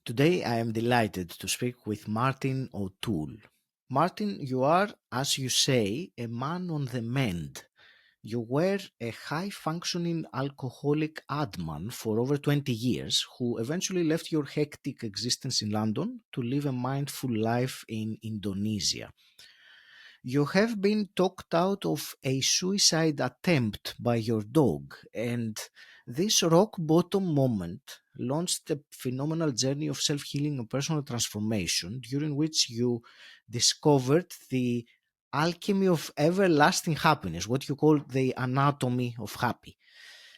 Today I am delighted to speak with Martin O'Toole. Martin, you are, as you say, a man on the mend. You were a high functioning alcoholic adman for over 20 years who eventually left your hectic existence in London to live a mindful life in Indonesia. You have been talked out of a suicide attempt by your dog, and this rock bottom moment launched a phenomenal journey of self healing and personal transformation, during which you discovered the alchemy of everlasting happiness, what you call the anatomy of happy.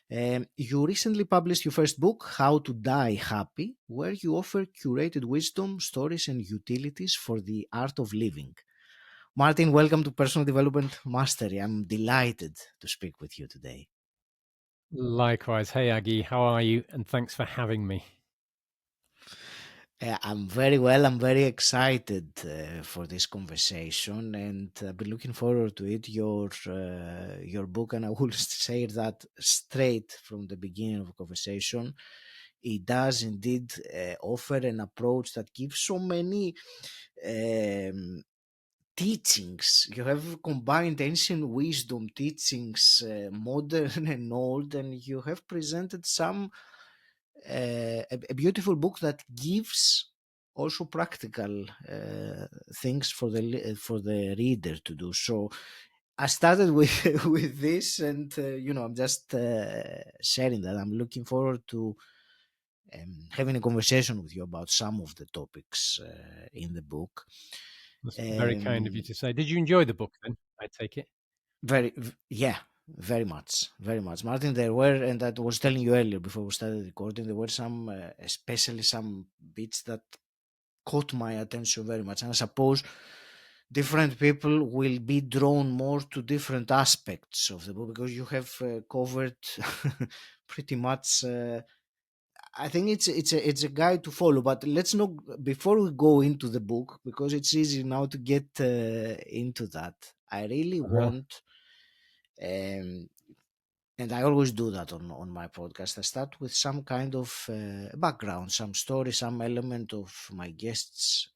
You recently published your first book, How to Die Happy, where you offer curated wisdom, stories, and utilities for the art of living. Martin, welcome to Personal Development Mastery. I'm delighted to speak with you today. Likewise. Hey, Aggie, how are you? And thanks for having me. I'm very well. I'm very excited for this conversation, and I've been looking forward to it. Your book, and I will say that straight from the beginning of the conversation, it does indeed offer an approach that gives so many um, teachings. You have combined ancient wisdom teachings, modern and old, and you have presented some a beautiful book that gives also practical things for the reader to do. So I started with with this, and I'm just sharing that. I'm looking forward to having a conversation with you about some of the topics in the book. That's very kind of you Um, to say. Did you enjoy the book then? I take it. Yeah, very much, Martin. There were, and I was telling you earlier before we started recording, there were some, especially some bits that caught my attention very much. And I suppose different people will be drawn more to different aspects of the book because you have covered pretty much. I think it's a guide to follow. But let's not before we go into the book because it's easy now to get into that. I really Uh-huh. want. Um, and I always do that on my podcast. I start with some kind of background, some story, some element of my guests,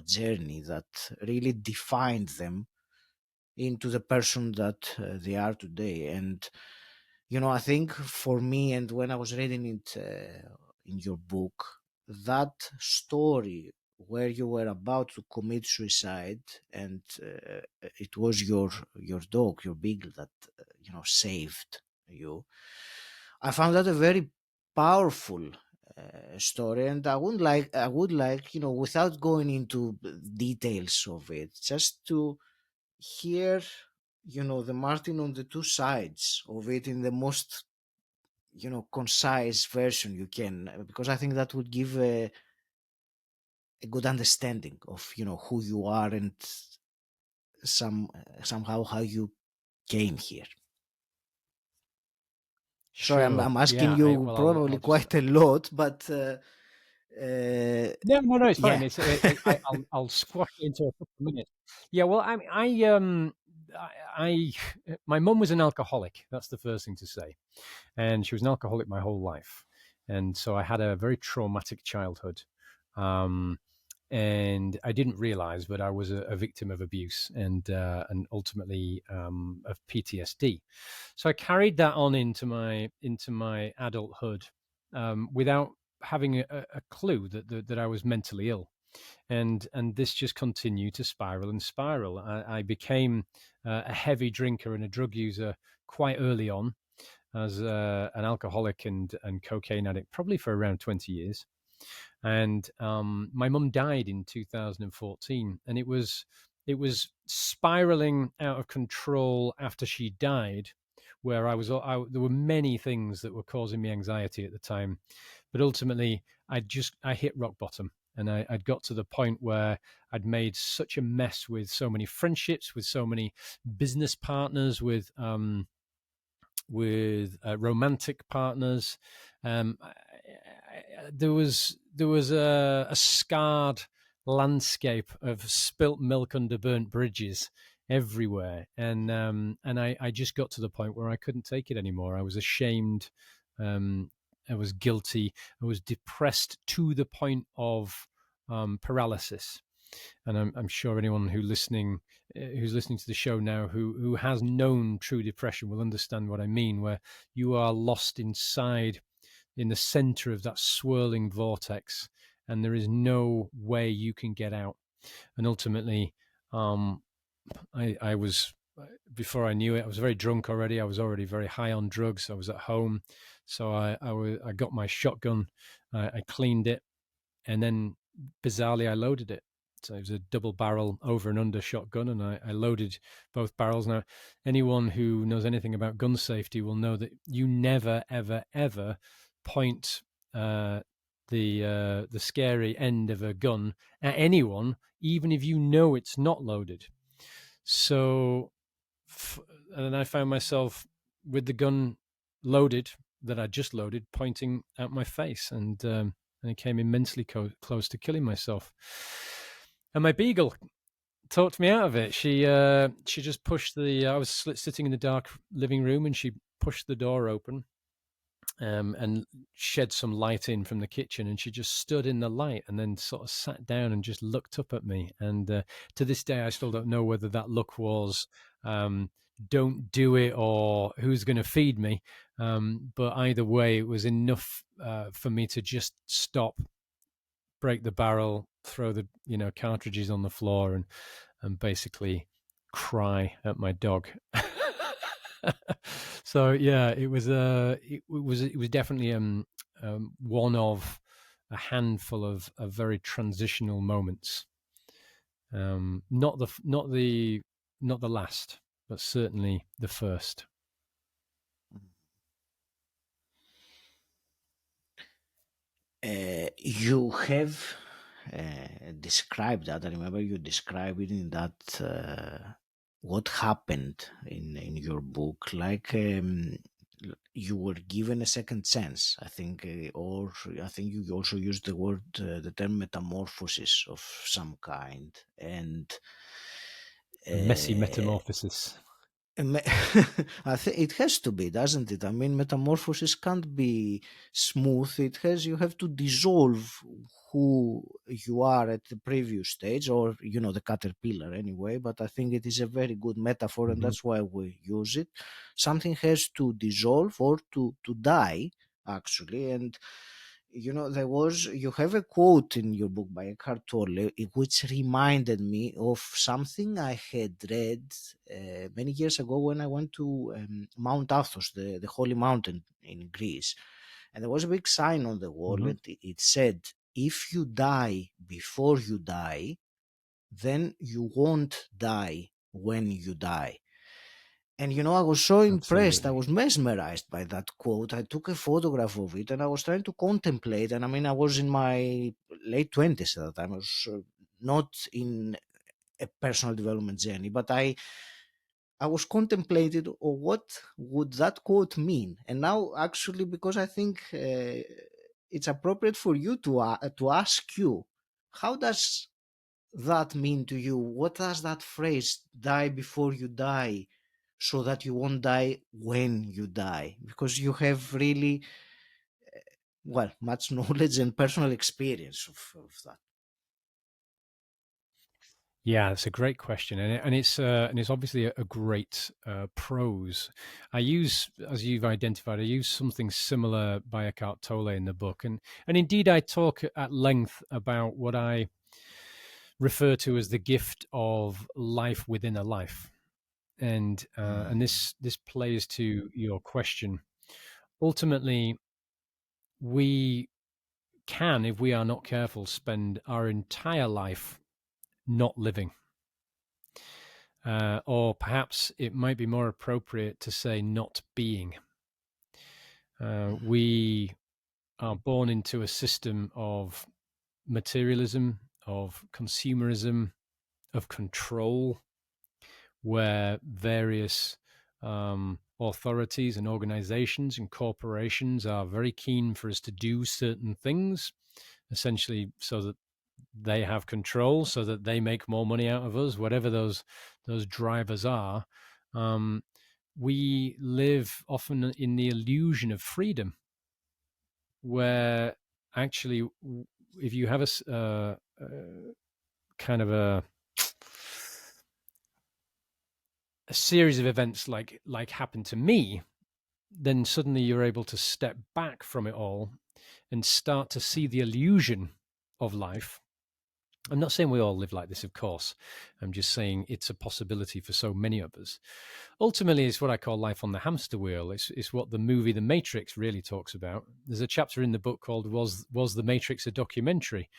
journey that really defined them into the person that they are today. And I think for me, and when I was reading it in your book, that story where you were about to commit suicide, and it was your dog, your beagle, that saved you. I found that a very powerful story, and I would like, without going into details of it, just to hear the Martin on the two sides of it in the most concise version you can, because I think that would give a good understanding of who you are and somehow how you came here. Sorry, I'm Sure. asking Yeah. you Well, probably I'll just. quite a lot, but No, no, no. It's fine. yeah. It's. I'll squash it into a couple of minutes. Yeah. Well, I my mum was an alcoholic. That's the first thing to say, and she was an alcoholic my whole life, and so I had a very traumatic childhood. Um, and I didn't realize, but I was a victim of abuse and ultimately of PTSD. So I carried that on into my adulthood without having a clue that I was mentally ill, and this just continued to spiral and spiral. I became a heavy drinker and a drug user quite early on as an alcoholic and cocaine addict, probably for around 20 years. And my mum died in 2014, and it was spiraling out of control after she died. Where there were many things that were causing me anxiety at the time, but ultimately, I hit rock bottom, and I'd got to the point where I'd made such a mess with so many friendships, with so many business partners, with romantic partners. There was a scarred landscape of spilt milk under burnt bridges everywhere, and I just got to the point where I couldn't take it anymore. I was ashamed. Um, I was guilty. I was depressed to the point of paralysis. And I'm sure anyone who's listening to the show now who has known true depression will understand what I mean, where you are lost inside in the center of that swirling vortex, and there is no way you can get out. And ultimately, um, I was, before I knew it, I was very drunk already. I was already very high on drugs. I was at home, so I got my shotgun, I cleaned it, and then bizarrely I loaded it. So it was a double barrel over and under shotgun, and I loaded both barrels. Now, anyone who knows anything about gun safety will know that you never, ever, ever point the scary end of a gun at anyone, even if you know it's not loaded. So, and then I found myself with the gun loaded that I just loaded, pointing at my face, and I came immensely close to killing myself. And my beagle talked me out of it. She just pushed the. I was sitting in the dark living room, and she pushed the door open, and shed some light in from the kitchen, and she just stood in the light and then sort of sat down and just looked up at me. And to this day, I still don't know whether that look was don't do it or who's going to feed me. But either way, it was enough for me to just stop, break the barrel, throw the cartridges on the floor, and basically cry at my dog. So yeah, it was definitely one of a handful of very transitional moments. Not the last, but certainly the first. You have described that. I remember you described it in that what happened in your book, like you were given a second chance. I think, or I think you also used the term metamorphosis of some kind, and A messy uh, metamorphosis. Me- I think it has to be, doesn't it? I mean, metamorphosis can't be smooth. You have to dissolve who you are at the previous stage, or the caterpillar anyway. But I think it is a very good metaphor, and Mm-hmm. that's why we use it. Something has to dissolve or to die, actually. And you have a quote in your book by Eckhart Tolle, which reminded me of something I had read many years ago when I went to Mount Athos, the holy mountain in Greece. And there was a big sign on the wall, Mm-hmm. and it said, if you die before you die, then you won't die when you die. And I was so impressed. I Absolutely. was mesmerized by that quote. I took a photograph of it and I was trying to contemplate. And I mean, I was in my late 20s at that time. I was not in a personal development journey, but I was contemplating, what would that quote mean. And now, actually, because I think it's appropriate for you to ask you, how does that mean to you? What does that phrase, die before you die, so that you won't die when you die? Because you have really, well, much knowledge and personal experience of that. Yeah, it's a great question, and it's obviously a great prose. I use, as you've identified, I use something similar by Eckhart Tolle in the book, and indeed I talk at length about what I refer to as the gift of life within a life, and Mm, this plays to your question. Ultimately, we can, if we are not careful, spend our entire life not living. Or perhaps it might be more appropriate to say not being. We are born into a system of materialism, of consumerism, of control, where various authorities and organizations and corporations are very keen for us to do certain things, essentially so that they have control, so that they make more money out of us, whatever those drivers are. Um, we live often in the illusion of freedom, where actually, if you have kind of a series of events like happened to me, then suddenly you're able to step back from it all and start to see the illusion of life. I'm not saying we all live like this, of course. I'm just saying it's a possibility for so many of us. Ultimately, it's what I call life on the hamster wheel. It's what the movie The Matrix really talks about. There's a chapter in the book called "Was the Matrix a Documentary?"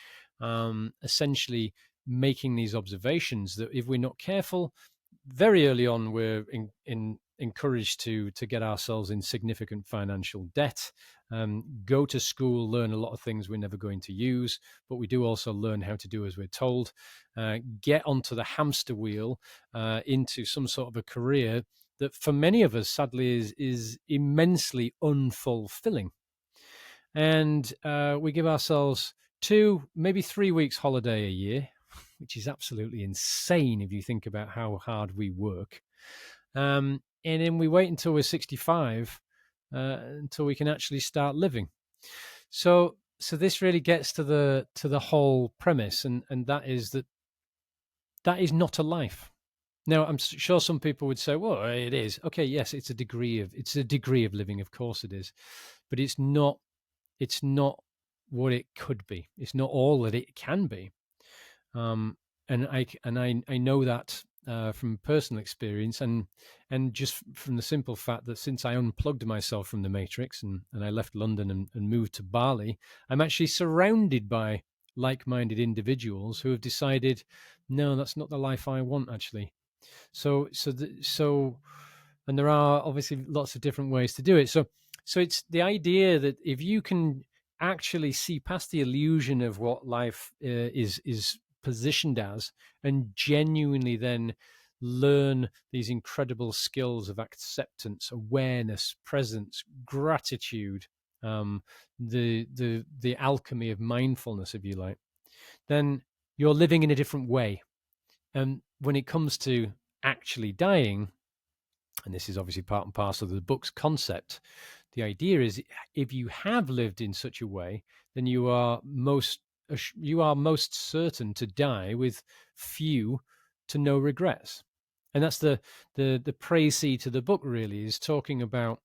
Essentially, making these observations that if we're not careful, very early on, we're encouraged to get ourselves in significant financial debt, go to school, learn a lot of things we're never going to use, but we do also learn how to do as we're told, get onto the hamster wheel, into some sort of a career that for many of us, sadly, is immensely unfulfilling. And we give ourselves 2, maybe 3 weeks holiday a year, which is absolutely insane if you think about how hard we work. And then we wait until we're 65 until we can actually start living. So this really gets to the whole premise, and that is that is not a life. Now, I'm sure some people would say, "Well, it is." Okay, yes, it's a degree of living, of course it is, but it's not what it could be. It's not all that it can be. And I know that from personal experience, and just from the simple fact that since I unplugged myself from the matrix and I left London and moved to Bali, I'm actually surrounded by like-minded individuals who have decided, no, that's not the life I want actually. So, and there are obviously lots of different ways to do it. So it's the idea that if you can actually see past the illusion of what life is positioned as, and genuinely then learn these incredible skills of acceptance, awareness, presence, gratitude, um, the alchemy of mindfulness, if you like, then you're living in a different way. And when it comes to actually dying, and this is obviously part and parcel of the book's concept, the idea is if you have lived in such a way, then you are most certain to die with few to no regrets. And that's the précis to the book, really, is talking about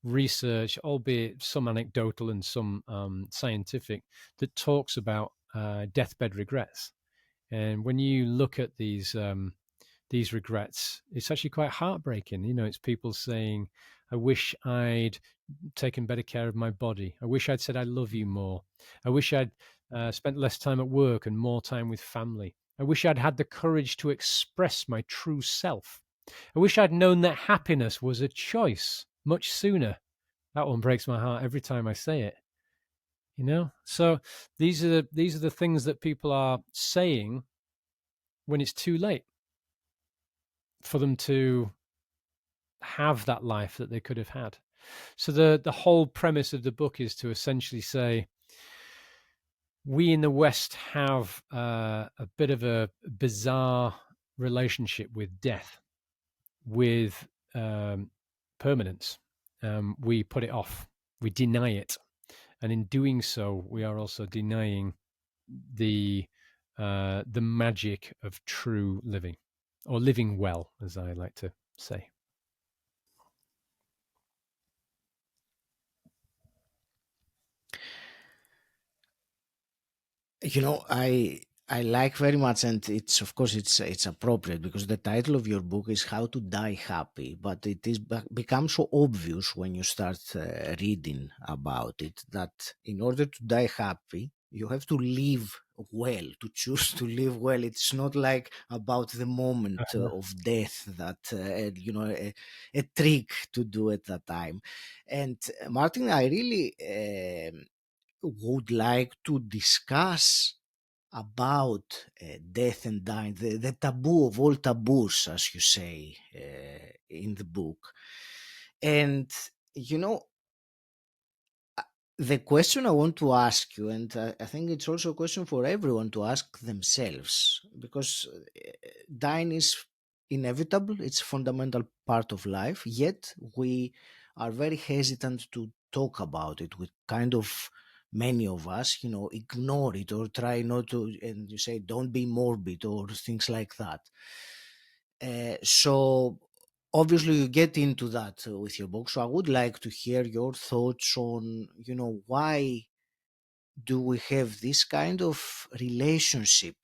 research, albeit some anecdotal and some scientific, that talks about deathbed regrets. And when you look at these regrets, it's actually quite heartbreaking. It's people saying, I wish I'd taken better care of my body. I wish I'd said I love you more. I wish I'd spent less time at work and more time with family. I wish I'd had the courage to express my true self. I wish I'd known that happiness was a choice much sooner. That one breaks my heart every time I say it. So these are the things that people are saying when it's too late for them to have that life that they could have had. So the whole premise of the book is to essentially say we in the West have a bit of a bizarre relationship with death, with permanence. We put it off, we deny it, and in doing so, we are also denying the magic of true living, or living well, as I like to say. I like very much, and it's of course it's appropriate because the title of your book is How to Die Happy, but it is becomes so obvious when you start reading about it that in order to die happy, you have to live well, to choose to live well. It's not like about the moment of death that a trick to do at that time. And Martin, I really would like to discuss about death and dying, the taboo of all taboos, as you say in the book. And, you know, the question I want to ask you, and I think it's also a question for everyone to ask themselves, because dying is inevitable, it's a fundamental part of life, yet we are very hesitant to talk about it. We kind of, many of us, ignore it or try not to, and you say, don't be morbid or things like that. So obviously you get into that with your book. So I would like to hear your thoughts on, why do we have this kind of relationship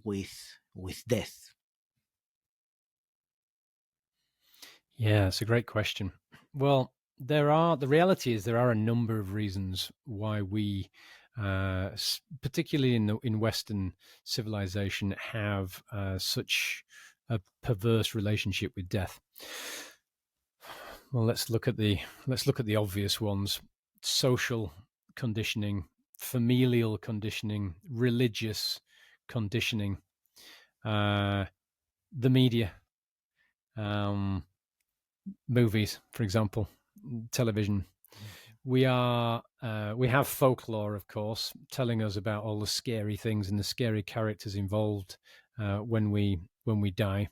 with death? Yeah, it's a great question. Well, the reality is there are a number of reasons why we, particularly in Western civilization, have such a perverse relationship with death. Well, let's look at the obvious ones: social conditioning, familial conditioning, religious conditioning, uh, the media, um, movies, for example, television. We have folklore, of course, telling us about all the scary things and the scary characters involved when we die.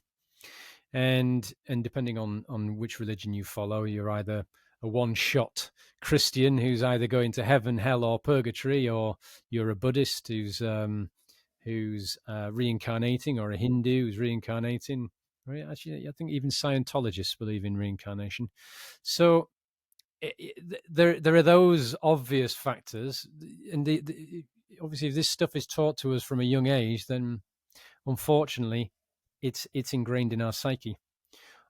And depending on which religion you follow, you're either a one-shot Christian who's either going to heaven, hell, or purgatory, or you're a Buddhist who's reincarnating, or a Hindu who's reincarnating. Right? Actually, I think even Scientologists believe in reincarnation. So there are those obvious factors, and obviously, if this stuff is taught to us from a young age, then unfortunately, it's ingrained in our psyche.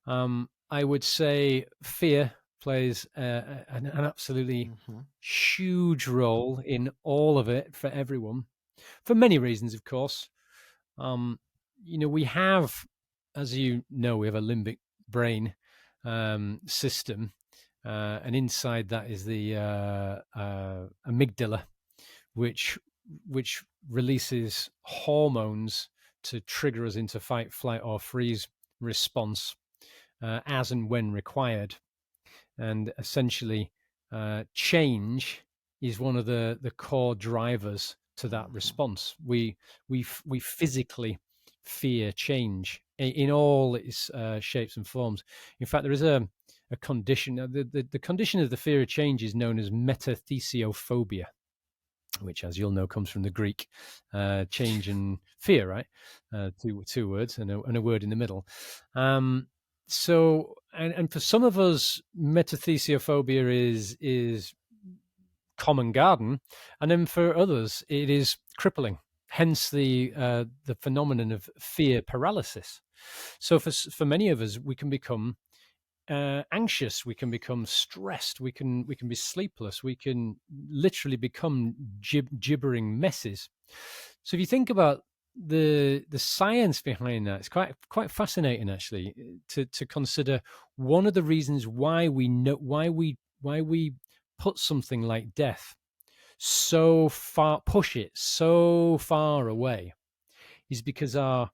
I would say fear plays an absolutely Hmm. huge role in all of it for everyone, for many reasons, of course. Um, we have, as you know, we have a limbic brain system, and inside that is the amygdala, which which releases hormones to trigger us into fight, flight, or freeze response as and when required. And essentially, change is one of the core drivers to that Hmm. response. We physically fear change in all its shapes and forms. In fact, there is a condition. The condition of the fear of change is known as metathesiophobia, which, as you'll know, comes from the Greek change and fear, right? Two words and a word in the middle. So, for some of us, metathesiophobia is common garden, and then for others, it is crippling. Hence the phenomenon of fear paralysis. So for many of us, we can become anxious, we can become stressed, we can be sleepless, we can literally become gibbering messes. So if you think about the science behind that, it's quite fascinating actually to consider. One of the reasons why we put something like death so far, push it so far away, is because our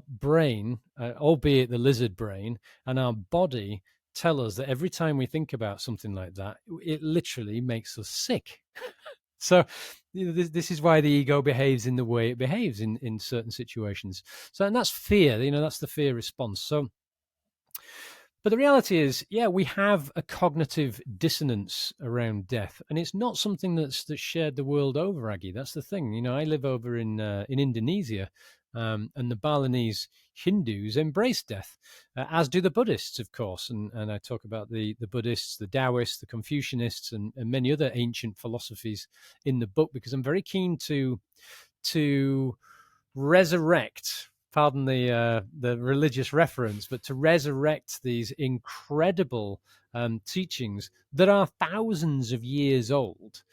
brain, albeit the lizard brain, and our body tell us that every time we think about something like that, it literally makes us sick. So this is why the ego behaves in the way it behaves in certain situations. So, and that's fear. That's the fear response. So, but the reality is, yeah, we have a cognitive dissonance around death, and it's not something that's shared the world over, Aggie. That's the thing. I live over in Indonesia, and the Balinese Hindus embrace death, as do the Buddhists, of course. And I talk about the Buddhists, the Taoists, the Confucianists, and many other ancient philosophies in the book, because I'm very keen to resurrect, pardon the religious reference, but to resurrect these incredible teachings that are thousands of years old,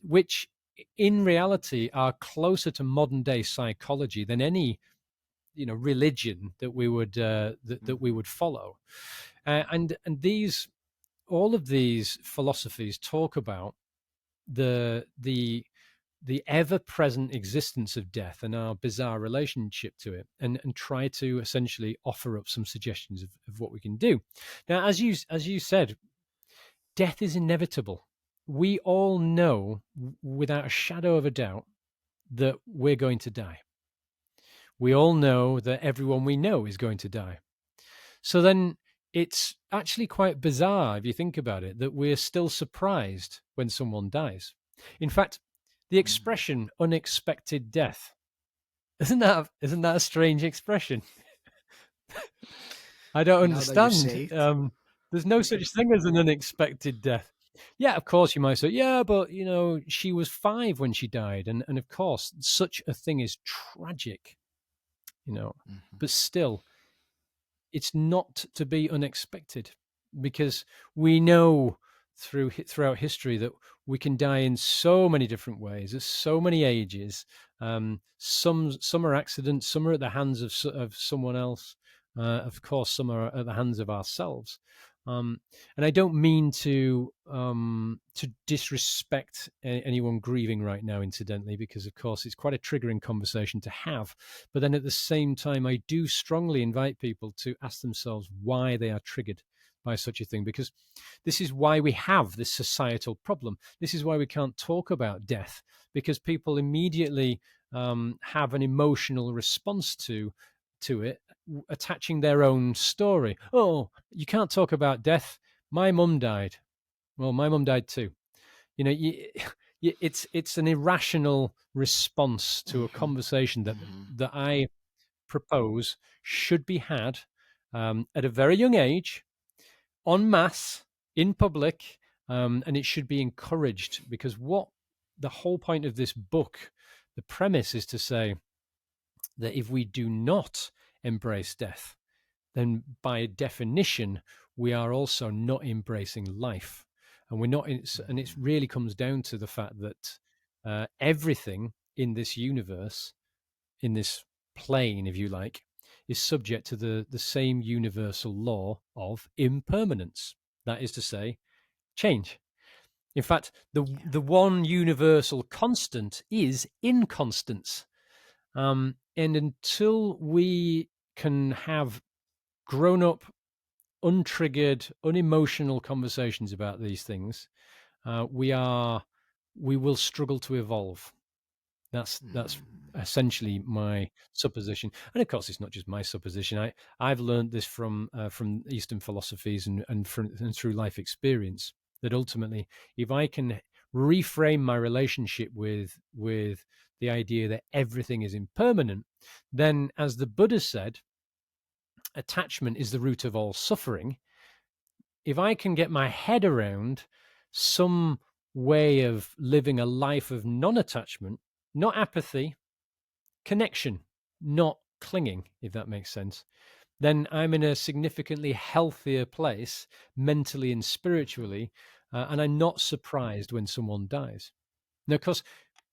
which in reality are closer to modern day psychology than any religion that we would follow. And these all of these philosophies talk about the ever-present existence of death and our bizarre relationship to it, and try to essentially offer up some suggestions of what we can do. Now, as you said, death is inevitable. We all know without a shadow of a doubt that we're going to die. We all know that everyone we know is going to die. So then, it's actually quite bizarre if you think about it that we're still surprised when someone dies. In fact, the Mhm. expression "unexpected death" isn't that a strange expression? I don't Now that you understand. say it. There's no such thing as an unexpected death. Yeah, of course you might say, yeah, but she was 5 when she died, and of course such a thing is tragic, you know. Mhm. But still, it's not to be unexpected because we know throughout history that we can die in so many different ways at so many ages. Some are accidents, some are at the hands of someone else. Of course, some are at the hands of ourselves. And I don't mean to disrespect anyone grieving right now, incidentally, because of course it's quite a triggering conversation to have. But then at the same time, I do strongly invite people to ask themselves why they are triggered by such a thing, because this is why we have this societal problem. This is why we can't talk about death, because people immediately have an emotional response to it, attaching their own story. Oh, you can't talk about death. My mum died. Well, my mum died too. You know, it's an irrational response to a Mhm. conversation that Mhm. that I propose should be had at a very young age, en masse, in public, and it should be encouraged because what the whole point of this book, the premise is to say that if we do not embrace death, then by definition, we are also not embracing life. And we're not, and it Mhm. really comes down to the fact that everything in this universe, in this plane, if you like, is subject to the same universal law of impermanence. That is to say, change. In fact, Yeah. the one universal constant is inconstance. And until we can have grown up, untriggered, unemotional conversations about these things, we will struggle to evolve. That's Mhm. essentially my supposition, and of course, it's not just my supposition. I've learned this from Eastern philosophies and through life experience that ultimately, if I can reframe my relationship with the idea that everything is impermanent, then, as the Buddha said, attachment is the root of all suffering. If I can get my head around some way of living a life of non-attachment, not apathy, connection, not clinging, if that makes sense, then I'm in a significantly healthier place mentally and Mhm. spiritually. And I'm not surprised when someone dies. Now, of course,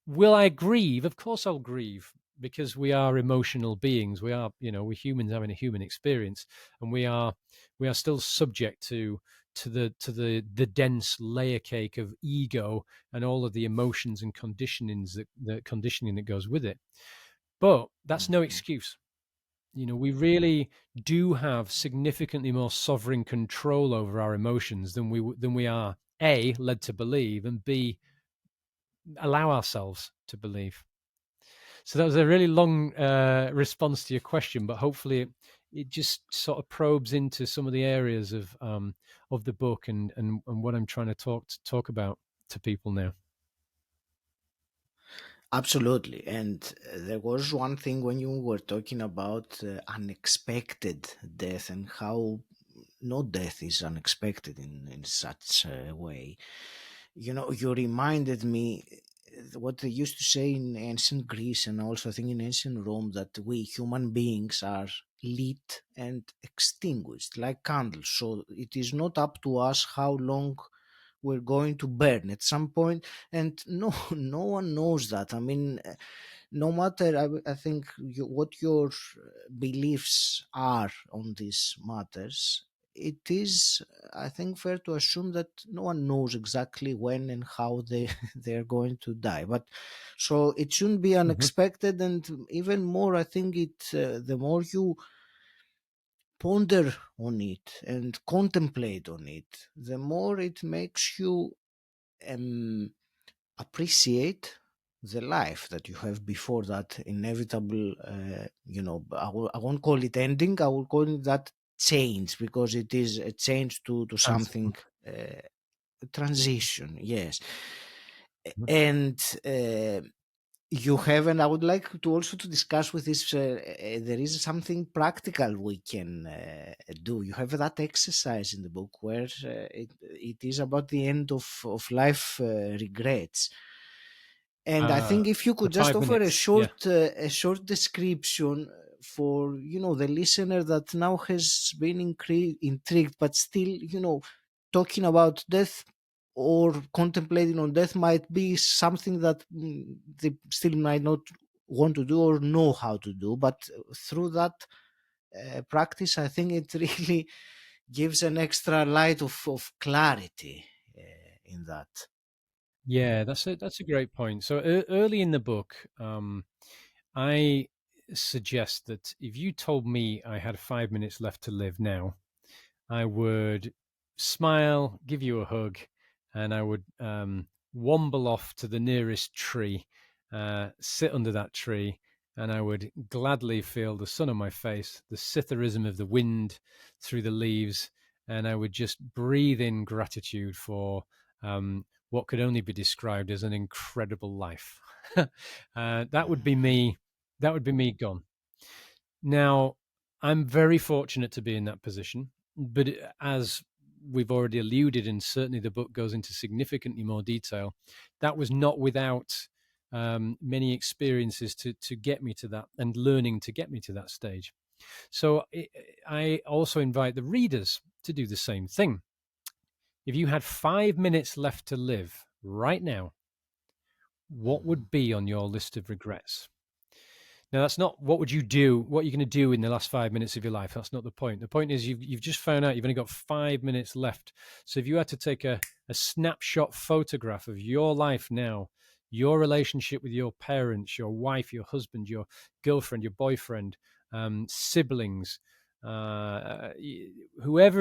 will I grieve? Of course, I'll grieve because we are emotional beings. We are, we're humans having a human experience, and we are still subject to the dense layer cake of ego and all of the emotions and conditionings the conditioning that goes with it. But that's no Mhm. excuse. We really do have significantly more sovereign control over our emotions than we are a led to believe, and b allow ourselves to believe. So that was a really long response to your question, but hopefully it just sort of probes into some of the areas of the book and what I'm trying to talk about to people now. Absolutely. And there was one thing when you were talking about unexpected death and how no death is unexpected in such a way. You reminded me what they used to say in ancient Greece and also I think in ancient Rome that we human beings are lit and extinguished like candles. So it is not up to us how long we're going to burn at some point, and no no one knows that. I mean, no matter I think what your beliefs are on these matters, it is I think fair to assume that no one knows exactly when and how they they're going to die. But so it shouldn't be Hmm. unexpected, and even more I think the more you ponder on it and contemplate on it, the more it makes you um, appreciate the life that you have before that inevitable I won't call it ending, I will call it that change, because it is a change to something, Transform. uh, transition, yes. Mhm. And you have, and I would like to also to discuss with this, there is something practical we can do. You have that exercise in the book where it is about the end of life regrets. And I think if you The could just five offer minutes. Yeah. a short description for, the listener that now has been intrigued, but still, talking about death or contemplating on death might be something that they still might not want to do or know how to do. But through that practice, I think it really gives an extra light of clarity in that. Yeah, that's a great point. So early in the book, I suggest that if you told me I had 5 minutes left to live now, I would smile, give you a hug, and I would womble off to the nearest tree, sit under that tree, and I would gladly feel the sun on my face, the sitherism of the wind through the leaves, and I would just breathe in gratitude for what could only be described as an incredible life. That would be Mhm. me. That would be me gone. Now, I'm very fortunate to be in that position, but as we've already alluded, and certainly the book goes into significantly more detail, that was not without many experiences to get me to that and learning to get me to that stage. So I also invite the readers to do the same thing. If you had 5 minutes left to live right now, what Mhm. would be on your list of regrets? Now, that's not what would you do, what you're going to do in the last 5 minutes of your life. That's not the point. The point is you've just found out you've only got 5 minutes left. So if you had to take a snapshot photograph of your life now, your relationship with your parents, your wife, your husband, your girlfriend, your boyfriend, siblings, whoever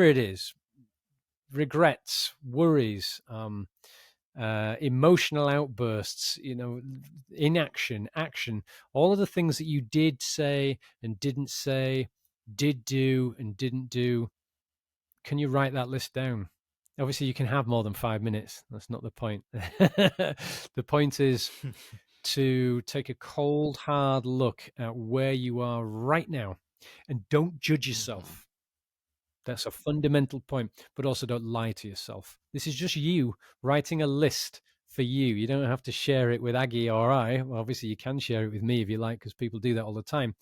it is, regrets, worries, emotional outbursts, inaction, action, all of the things that you did say and didn't say, did do and didn't do. Can you write that list down? Obviously, you can have more than 5 minutes. That's not the point. The point is to take a cold, hard look at where you are right now and don't judge Mhm. yourself. That's a fundamental point, but also don't lie to yourself. This is just you writing a list for you. You don't have to share it with Aggie or I. Well, obviously, you can share it with me if you like, because people do that all the time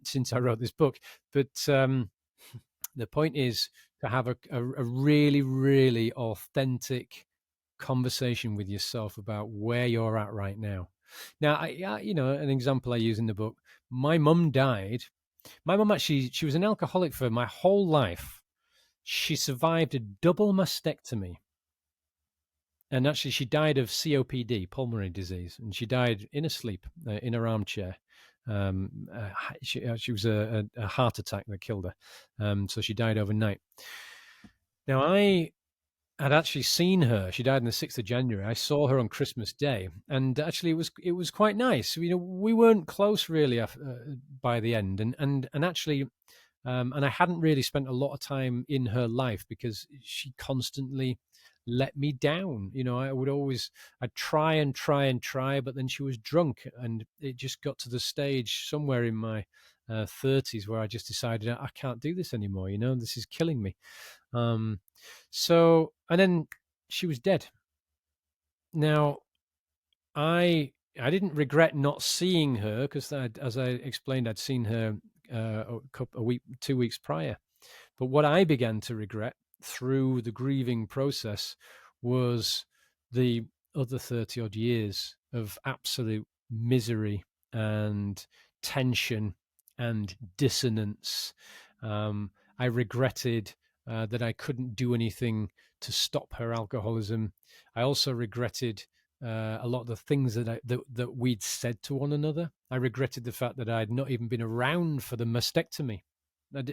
since I wrote this book. But the point is to have a really, really authentic conversation with yourself about where you're at right now. Now, an example I use in the book, my mum died. My mum actually, she was an alcoholic for my whole life. She survived a double mastectomy. And actually, she died of COPD, pulmonary disease, and she died in her sleep, in her armchair. She was a heart attack that killed her. So she died overnight. Now, I had actually seen her. She died on the 6th of January. I saw her on Christmas Day, and actually, it was quite nice. We weren't close really by the end, and actually, and I hadn't really spent a lot of time in her life because she constantly let me down. I'd try and try and try, but then she was drunk, and it just got to the stage somewhere in my 30s where I just decided I can't do this anymore. This is killing me. Um, and then she was dead. Now, I didn't regret not seeing her because, as I explained, I'd seen her a week, 2 weeks prior. But what I began to regret through the grieving process was the other 30 odd years of absolute misery and tension and dissonance. I regretted that I couldn't do anything to stop her alcoholism. I also regretted a lot of the things that we'd said to one another. I regretted the fact that I'd not even been around for the mastectomy.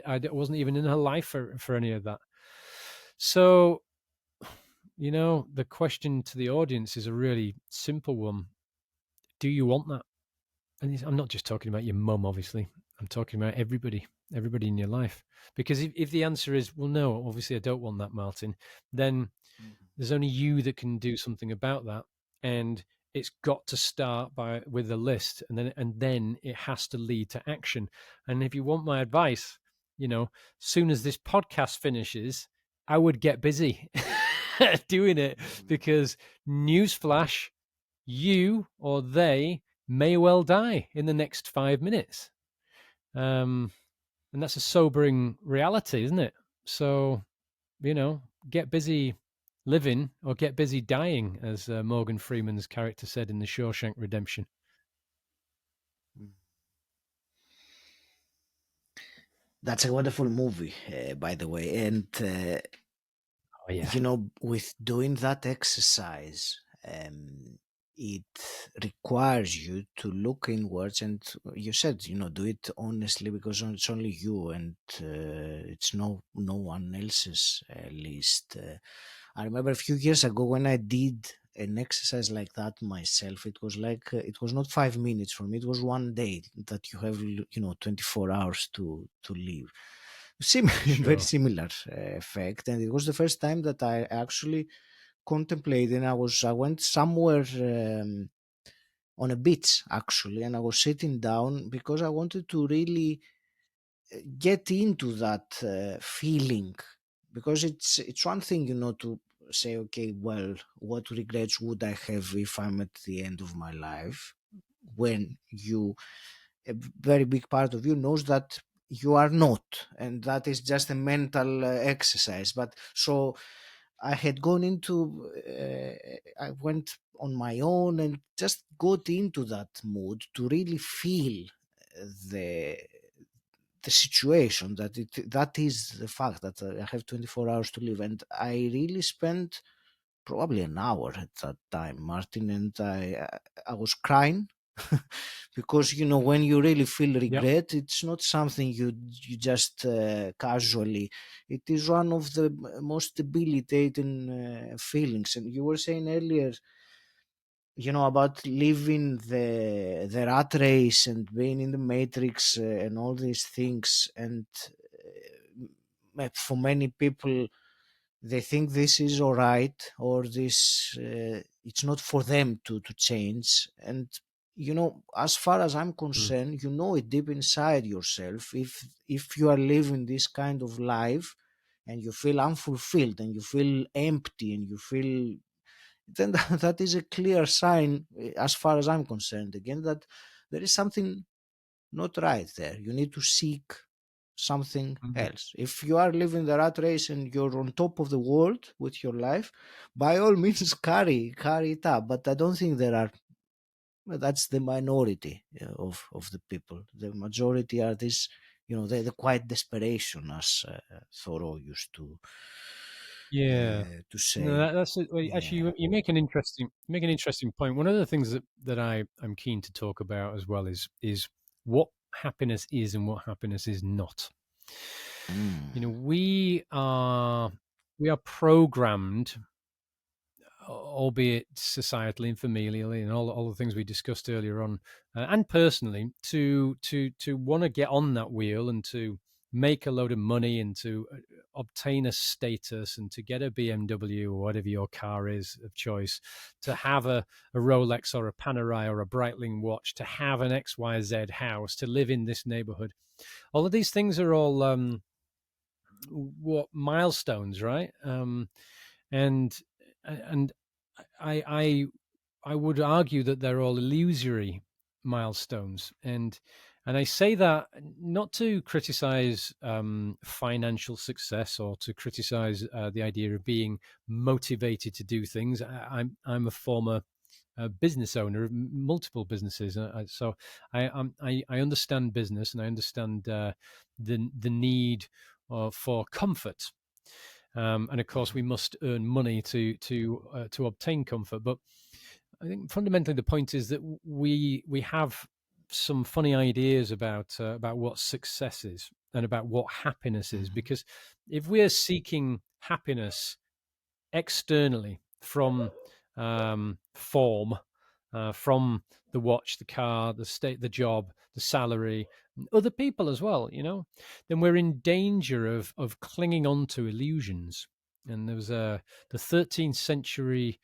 I wasn't even in her life for any of that. So, the question to the audience is a really simple one. Do you want that? And I'm not just talking about your mum, obviously. I'm talking about everybody. everybody in your life. Because if the answer is, well, no, obviously I don't want that, Martin, then Mhm. there's only you that can do something about that. And it's got to start with a list, and then it has to lead to action. And if you want my advice, soon as this podcast finishes, I would get busy doing it, Mhm. because newsflash, you or they may well die in the next 5 minutes. Um, and that's a sobering reality, isn't it? So, get busy living or get busy dying, as Morgan Freeman's character said in The Shawshank Redemption. That's a wonderful movie, by the way. And Oh, yeah. with doing that exercise, it requires you to look inwards, and you said, do it honestly, because it's only you, and it's no one else's list. I remember a few years ago when I did an exercise like that myself. It was like it was not 5 minutes for me. It was one day that you have 24 hours to live. Very Sure. similar effect, and it was the first time that I actually contemplated. I went somewhere on a beach actually, and I was sitting down because I wanted to really get into that feeling, because it's one thing, to say, okay, well, what regrets would I have if I'm at the end of my life, when a very big part of you knows that you are not, and that is just a mental exercise. But so I had gone into I went on my own and just got into that mood to really feel the the situation, that is the fact that I have 24 hours to live. And I really spent probably an hour at that time, Martin, and I was crying because when you really feel Yep. regret, it's not something you just casually. It is one of the most debilitating feelings. And you were saying earlier, about living the rat race and being in the matrix, and all these things. And for many people, they think this is all right, or this it's not for them to change. And as far as I'm Mm. concerned, it deep inside yourself, if you are living this kind of life and you feel unfulfilled and you feel empty and you feel, then that is a clear sign, as far as I'm concerned, again, that there is something not right there. You need to seek something Mm. else. If you are living the rat race and you're on top of the world with your life, by all means carry it up. But I don't think there are. Well, that's the minority of the people. The majority are this, the quiet desperation, as Thoreau used Yeah. to No, say. that's it. Well, actually, Yeah. you make an interesting point. One of the things that I'm keen to talk about as well is what happiness is and what happiness is not. Mm. We are programmed, albeit societally and familially, and all the things we discussed earlier on, and personally, to want to get on that wheel and to make a load of money and to obtain a status and to get a BMW or whatever your car is of choice, to have a Rolex or a Panerai or a Breitling watch, to have an XYZ house, to live in this neighborhood. All of these things are all what milestones, right? And and I I I would argue that they're all illusory milestones, and I say that not to criticize financial success or to criticize the idea of being motivated to do things. I'm a former business owner of multiple businesses, so I understand business and I understand the need for comfort. And of course, we Mhm. must earn money to obtain comfort. But I think fundamentally the point is that we have some funny ideas about what success is and about what happiness is. Mhm. Because if we're seeking happiness externally from form, from the watch, the car, the state, the job, the salary, other people as well, then we're in danger of clinging on to illusions. And there was the 13th century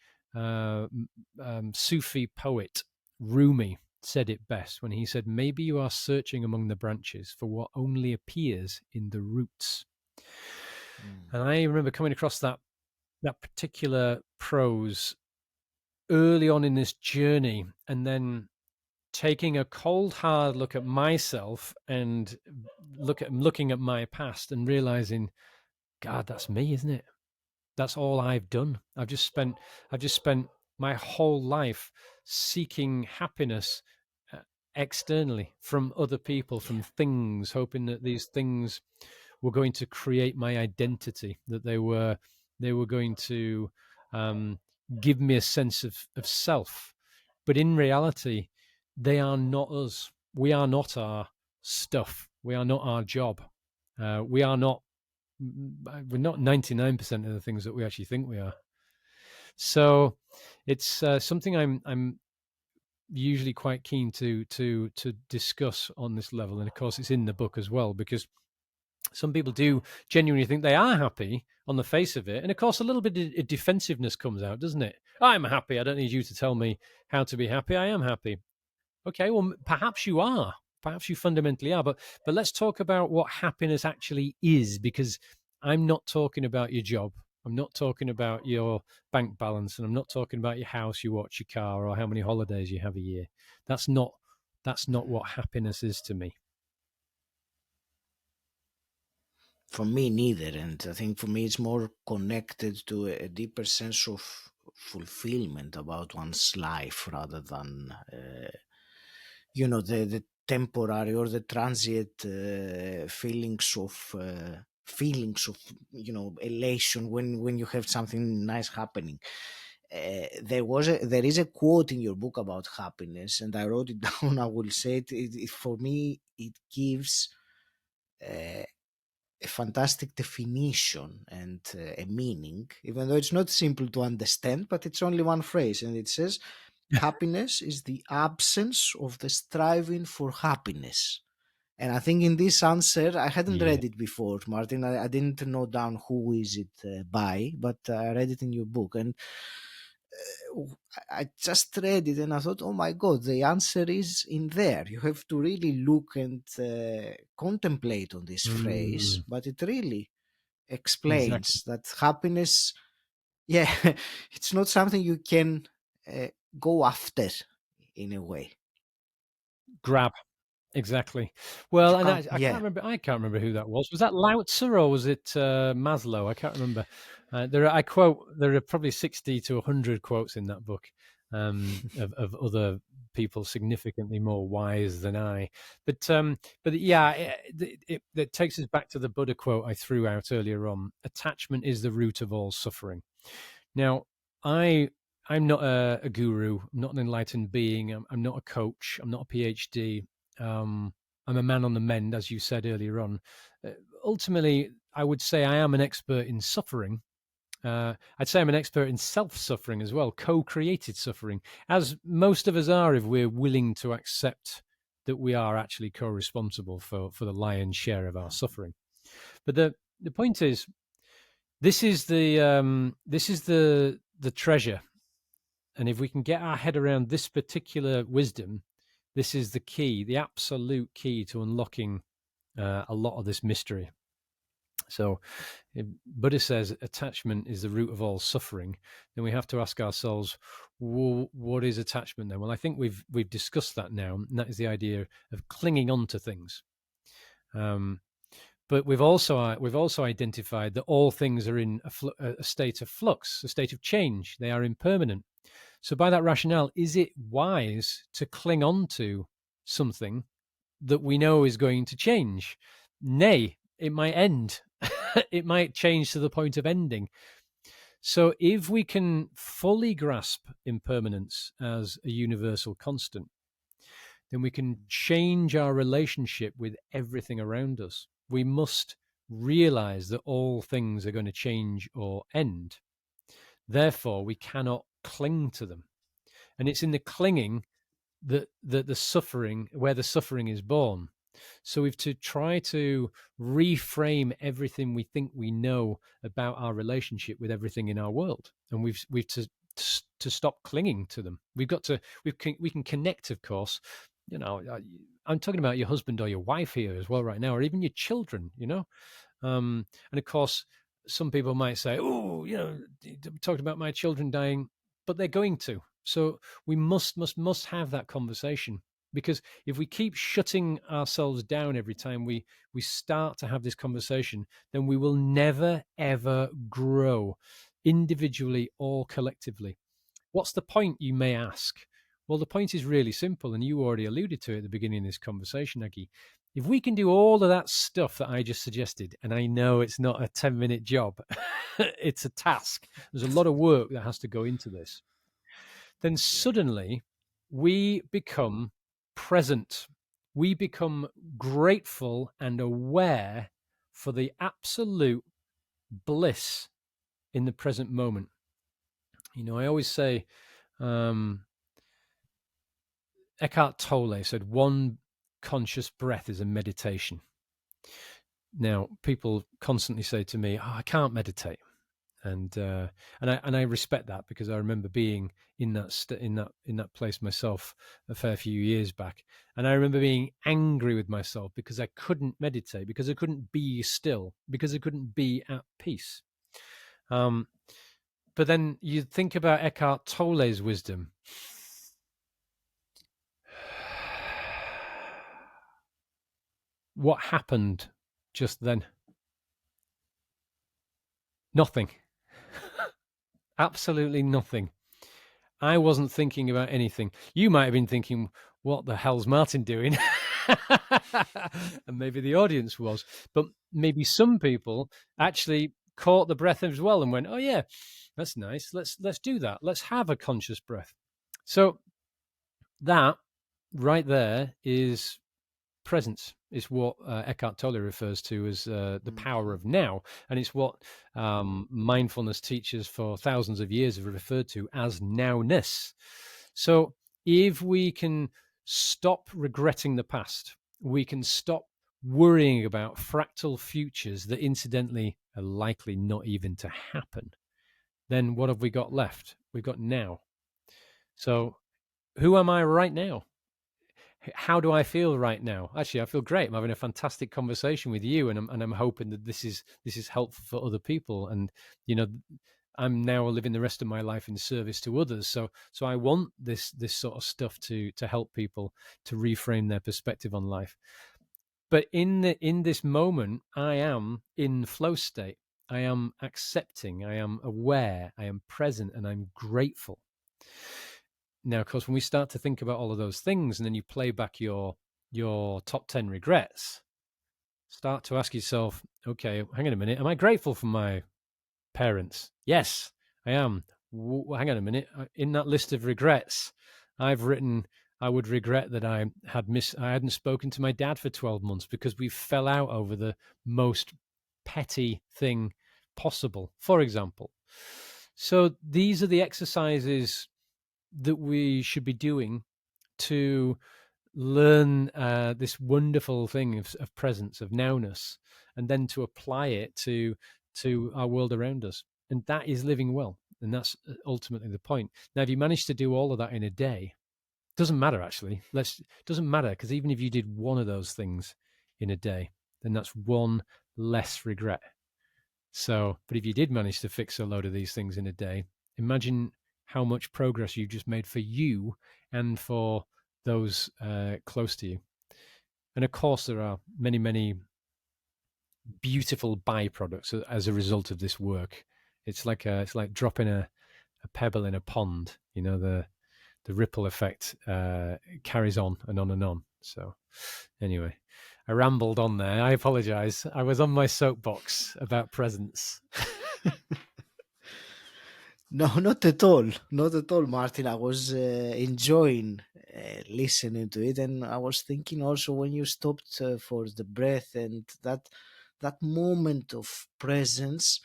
Sufi poet Rumi said it best when he said, "Maybe you are searching among the branches for what only appears in the roots." Mm. And I remember coming across that particular prose early on in this journey, and then taking a cold hard look at myself and looking at my past and realizing, God, that's me, isn't it? That's all I've done. I've just spent my whole life seeking happiness externally from other people, from Yeah. things, hoping that these things were going to create my identity, that they were going to um, give me a sense of self. But in reality, they are not us. We are not our stuff. We are not our job. We are not. We're not 99% of the things that we actually think we are. So it's something I'm usually quite keen to discuss on this level, and of course it's in the book as well, because some people do genuinely think they are happy on the face of it, and of course a little bit of defensiveness comes out, doesn't it? I'm happy. I don't need you to tell me how to be happy. I am happy. Okay, well, perhaps you are. Perhaps you fundamentally are. But let's talk about what happiness actually is, because I'm not talking about your job. I'm not talking about your bank balance, and I'm not talking about your house, your watch, your car, or how many holidays you have a year. That's not what happiness is to me. For me, neither. And I think for me, it's more connected to a deeper sense of fulfillment about one's life rather than, the temporary or the transient feelings of elation when you have something nice happening. There is a quote in your book about happiness, and I wrote it down. I will say it for me. It gives uh, a fantastic definition and a meaning, even though it's not simple to understand, but it's only one phrase. And it says, happiness is the absence of the striving for happiness. And I think in this answer, I hadn't Yeah. read it before, Martin. I didn't note down who is it by, but I read it in your book. And I just read it and I thought, oh my God, the answer is in there. You have to really look and contemplate on this phrase, Mm, but it really exactly. explains that happiness, yeah, it's not something you can uh, go after in a way. Grab. Exactly. You Well, and can't, I can't yeah. remember. I can't remember who that was. Was that Lao Tzu or was it Maslow? I can't remember. I quote. There are probably 60 to 100 quotes in that book of other people significantly more wise than I. But yeah, it takes us back to the Buddha quote I threw out earlier on. Attachment is the root of all suffering. Now, I I'm not a guru. I'm not an enlightened being. I'm not a coach. I'm not a PhD. Um, I'm a man on the mend, as you said earlier on. Uh, Ultimately, I would say I am an expert in suffering. I'd say I'm an expert in self-suffering as well, co-created suffering, as most of us are if we're willing to accept that we are actually co-responsible for the lion's share of our suffering. But the point is, this is the treasure, and if we can get our head around this particular wisdom, this is the key, the absolute key to unlocking a lot of this mystery. So, if Buddha says attachment is the root of all suffering, then we have to ask ourselves, what is attachment then? Well, I think we've discussed that now, and that is the idea of clinging on to things. Um, but we've also identified that all things are in a state of flux, a state of change. They are impermanent. So, by that rationale, is it wise to cling on to something that we know is going to change? Nay, it might end. It might change to the point of ending. So, if we can fully grasp impermanence as a universal constant, then we can change our relationship with everything around us. We must realize that all things are going to change or end. Therefore, we cannot cling to them. And it's in the clinging that the suffering, where the suffering is born. So we've to try to reframe everything we think we know about our relationship with everything in our world, and we've to stop clinging to them. We've got to we can connect, of course. You know, I'm talking about your husband or your wife here as well right now, or even your children. You know, and of course, some people might say, "Oh, you know, talked about my children dying," but they're going to. So we must have that conversation, because if we keep shutting ourselves down every time we start to have this conversation, then we will never ever grow, individually or collectively. What's the point, you may ask? Well, the point is really simple, and you already alluded to it at the beginning of this conversation, Aggie. If we can do all of that stuff that I just suggested, and I know it's not a 10-minute job, it's a task, there's a lot of work that has to go into this, then suddenly we become present. We become grateful and aware for the absolute bliss in the present moment. You know, I always say, um, Eckhart Tolle said, one conscious breath is a meditation. Now, people constantly say to me, "Oh, I can't meditate," and I respect that, because I remember being in that place myself a fair few years back, and I remember being angry with myself because I couldn't meditate, because I couldn't be still, because I couldn't be at peace. Um, but then you think about Eckhart Tolle's wisdom. What happened just then? Nothing. Absolutely nothing. I wasn't thinking about anything. You might have been thinking, what the hell's Martin doing? And maybe the audience was. But maybe some people actually caught the breath as well and went, oh yeah, that's nice. Let's do that. Let's have a conscious breath. So that right there is presence. Is what Eckhart Tolle refers to as the power Mhm. of now, and it's what mindfulness teachers for thousands of years have referred to as nowness. So if we can stop regretting the past, we can stop worrying about fractal futures that incidentally are likely not even to happen, then what have we got left? We've got now. So who am I right now? How do I feel right now? Actually, I feel great. I'm having a fantastic conversation with you, and I'm hoping that this is helpful for other people. And you know, I'm now living the rest of my life in service to others. So I want this sort of stuff to help people to reframe their perspective on life. But in this moment, I am in flow state. I am accepting. I am aware. I am present, and I'm grateful. Now, of course, when we start to think about all of those things, and then you play back your top 10 regrets, start to ask yourself, okay, hang on a minute, am I grateful for my parents? Yes, I am. Hang on a minute. In that list of regrets, I've written I would regret that I hadn't spoken to my dad for 12 months because we fell out over the most petty thing possible, for example. So these are the exercises that we should be doing to learn this wonderful thing of presence, of nowness, and then to apply it to our world around us. And that is living well. And that's ultimately the point. Now, if you manage to do all of that in a day, doesn't matter actually. Doesn't matter, because even if you did one of those things in a day, then that's one less regret. So, but if you did manage to fix a load of these things in a day, imagine how much progress you just made for you and for those close to you. And of course, there are many, many beautiful byproducts as a result of this work. It's like dropping a pebble in a pond. You know, the ripple effect carries on and on and on. So, anyway, I rambled on there. I apologize. I was on my soapbox about presence. No, not at all. Not at all, Martin. I was enjoying listening to it, and I was thinking also when you stopped for the breath and that moment of presence,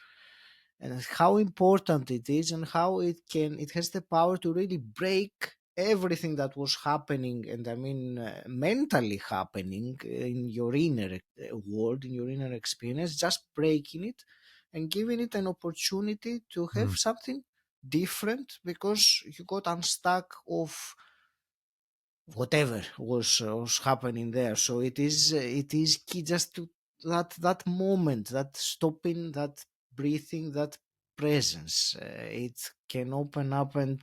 and how important it is, and how it has the power to really break everything that was happening, and I mean mentally happening in your inner world, in your inner experience, just breaking it and giving it an opportunity to have Mm. something different, because you got unstuck of whatever was happening there. So it is key just to that moment, that stopping, that breathing, that presence. It can open up and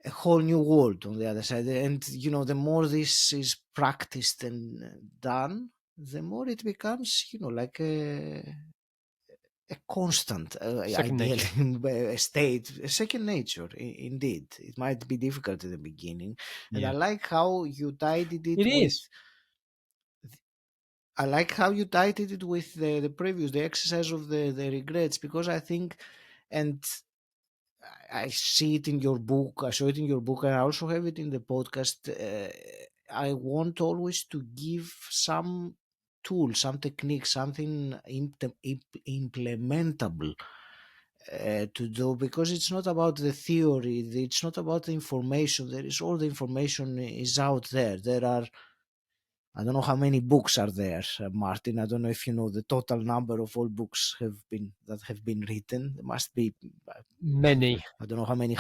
a whole new world on the other side. And the more this is practiced and done, the more it becomes like a constant, Second nature. ideally, a state, a second nature. Indeed, it might be difficult in the beginning, and Yeah, you tidied it it with is. I like how you tidied it with the exercise of the regrets, because I think, and I see it in your book. I saw it in your book, and I also have it in the podcast. I want always to give some tool, some technique, something implementable to do, because it's not about the theory, it's not about the information. There is all the information is out there. There are, I don't know how many books are there, Martin. I don't know if you know the total number of all books have been written. There must be, Many. I don't know how many,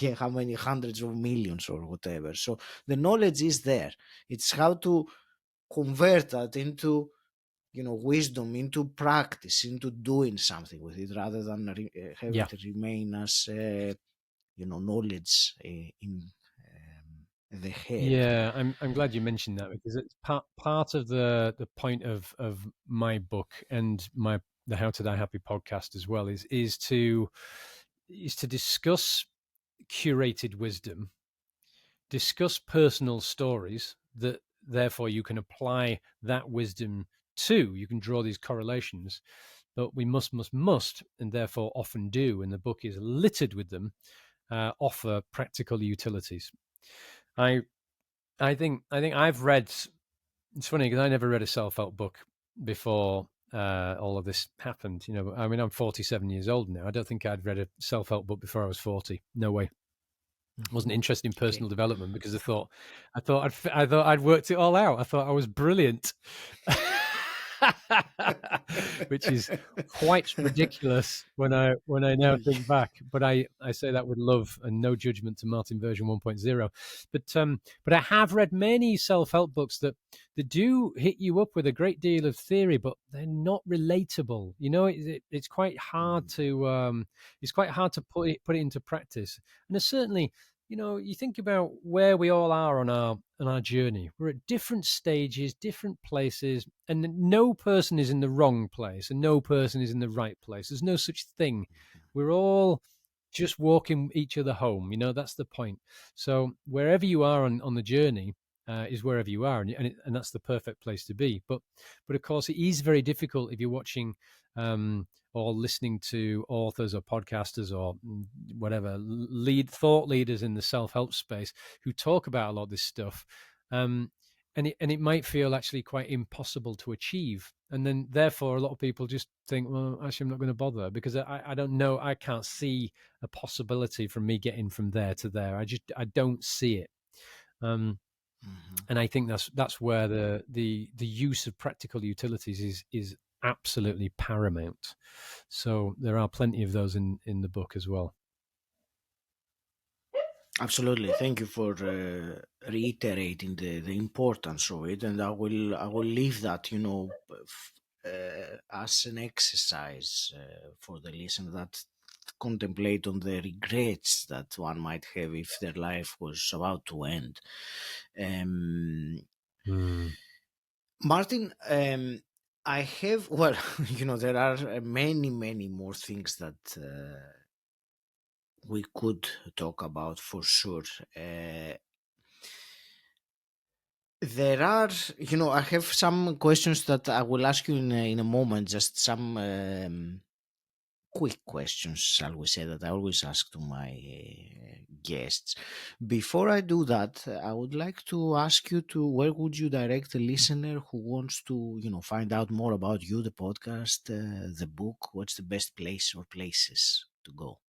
yeah, how many hundreds of millions or whatever. So the knowledge is there. It's how to convert that into wisdom, into practice, into doing something with it, rather than have Yeah. it remain as knowledge in the head. Yeah, I'm glad you mentioned that because it's part of the point of my book and my the How to Die Happy podcast as well is to discuss curated wisdom, discuss personal stories that therefore you can apply that wisdom to. You can draw these correlations, but we must, and therefore often do, and the book is littered with them, offer practical utilities. I I think I've read. It's funny because I never read a self help book before all of this happened. I mean, I'm 47 years old now. I don't think I'd read a self help book before I was 40. No way. Wasn't interested in Okay. personal development because I thought I'd worked it all out. I thought I was brilliant, which is quite ridiculous when I now think back. But I say that with love and no judgment to Martin version 1.0. But I have read many self help books that do hit you up with a great deal of theory, but they're not relatable. It's quite hard to put it into practice, and there's certainly you think about where we all are on our journey. We're at different stages, different places, and no person is in the wrong place and no person is in the right place. There's no such thing. We're all just walking each other home. That's the point. So wherever you are on the journey is wherever you are, and that's the perfect place to be. But of course, it is very difficult if you're watching or listening to authors or podcasters or whatever thought leaders in the self-help space who talk about a lot of this stuff, and it might feel actually quite impossible to achieve, and then therefore a lot of people just think, well, actually I'm not going to bother because I don't know, I can't see a possibility from me getting from there to there. I don't see it. um, Mhm. and I think that's where the use of practical utilities is absolutely paramount. So there are plenty of those in the book as well. Absolutely. Thank you for reiterating the importance of it, and I will leave that as an exercise for the listener that contemplate on the regrets that one might have if their life was about to end. Um, Mm. Martin, I have, well, there are many, many more things that we could talk about for sure. There are, I have some questions that I will ask you in a moment, just some quick questions, shall we say, that I always ask to my guests. Before I do that, I would like to ask you to where would you direct a listener who wants to, find out more about you, the podcast, the book? What's the best place or places to go?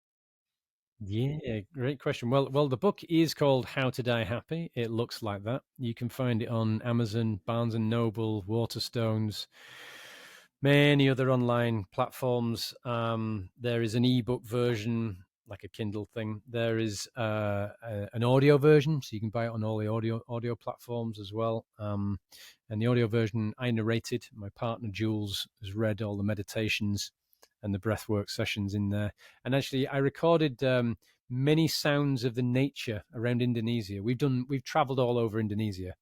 Yeah, great question. Well, the book is called How to Die Happy. It looks like that. You can find it on Amazon, Barnes and Noble, Waterstones, many other online platforms. There is an ebook version, like a Kindle thing. There is an audio version, so you can buy it on all the audio platforms as well. And the audio version I narrated. My partner Jules has read all the meditations and the breathwork sessions in there. And actually, I recorded many sounds of the nature around Indonesia. We've travelled all over Indonesia,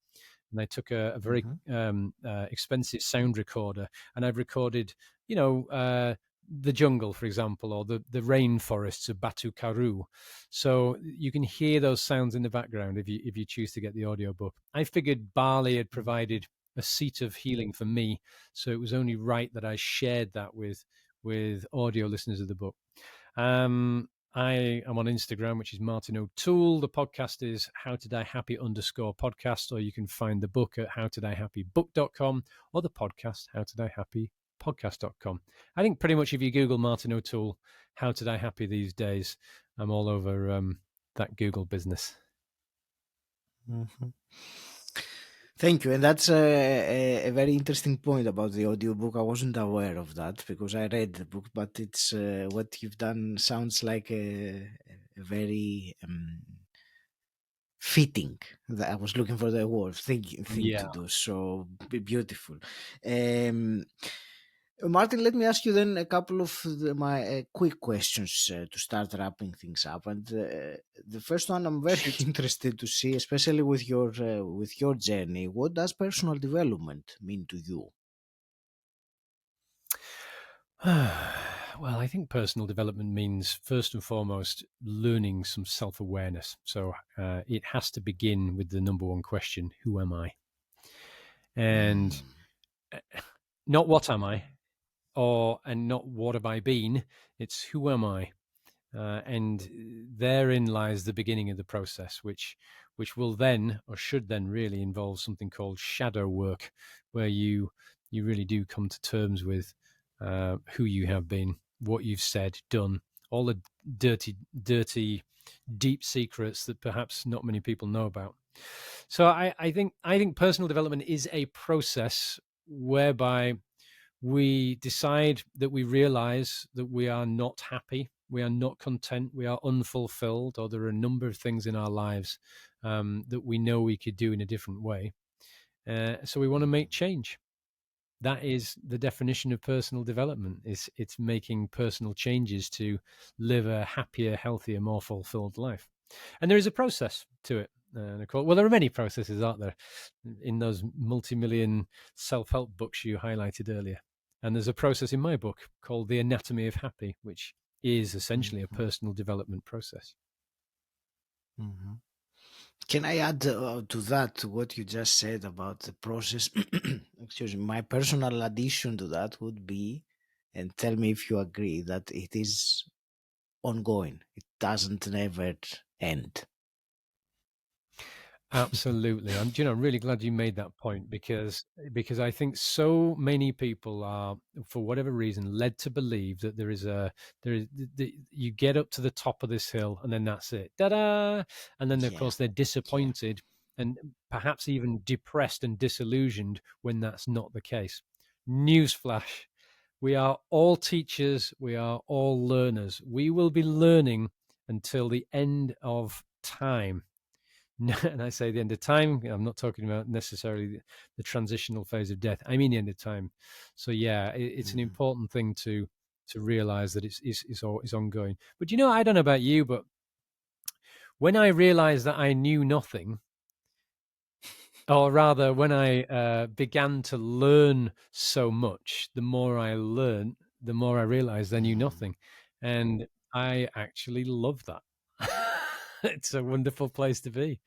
and I took a very Mm-hmm. expensive sound recorder, and I've recorded, the jungle, for example, or the rainforests of Batu Karu. So you can hear those sounds in the background if you choose to get the audiobook. I figured Bali had provided a seat of healing for me, so it was only right that I shared that with audio listeners of the book. I am on Instagram, which is Martin O'Toole. The podcast is How to Die Happy _podcast, or you can find the book at howtodiehappybook.com or the podcast, How to Die Happy podcast.com. I think pretty much if you Google Martin O'Toole, How to Die Happy these days, I'm all over that Google business. Mm-hmm. Thank you. And that's a very interesting point about the audiobook. I wasn't aware of that because I read the book, but it's what you've done sounds like a very fitting. I was looking for the word thing to Yeah, do. So beautiful. Um, Martin, let me ask you then a couple of my quick questions to start wrapping things up. And the first one, I'm very interested to see, especially with your journey. What does personal development mean to you? well, I think personal development means first and foremost learning some self awareness. So it has to begin with the number one question: who am I? And Mm, not what am I, and not what have I been. It's who am I, and therein lies the beginning of the process, which will then or should then really involve something called shadow work, where you really do come to terms with who you have been, what you've said, done, all the dirty, deep secrets that perhaps not many people know about. So I think personal development is a process whereby we decide that we realize that we are not happy, we are not content, we are unfulfilled, or there are a number of things in our lives that we know we could do in a different way. So we want to make change. That is the definition of personal development. It's making personal changes to live a happier, healthier, more fulfilled life. And there is a process to it. And of course, well, there are many processes, aren't there, in those multi-million self-help books you highlighted earlier. And there's a process in my book called The Anatomy of Happy, which is essentially a mhm, personal development process. mhm. Can I add to that what you just said about the process? Excuse me. My personal addition to that would be, and tell me if you agree, that it is ongoing. It doesn't never end. Absolutely. I'm really glad you made that point because I think so many people are, for whatever reason, led to believe that there is you get up to the top of this hill and then that's it. Da-da! And then of Yeah, course they're yeah. disappointed and perhaps even depressed and disillusioned when that's not the case. Newsflash. We are all teachers, we are all learners. We will be learning until the end of time. And I say the end of time, I'm not talking about necessarily the transitional phase of death. I mean the end of time. So yeah, it's an Mhm. important thing to realize that it's ongoing. But you know, I don't know about you, but when I realized that I knew nothing, or rather, when I began to learn so much, the more I learned, the more I realized I knew Mhm. nothing, and I actually love that. It's a wonderful place to be.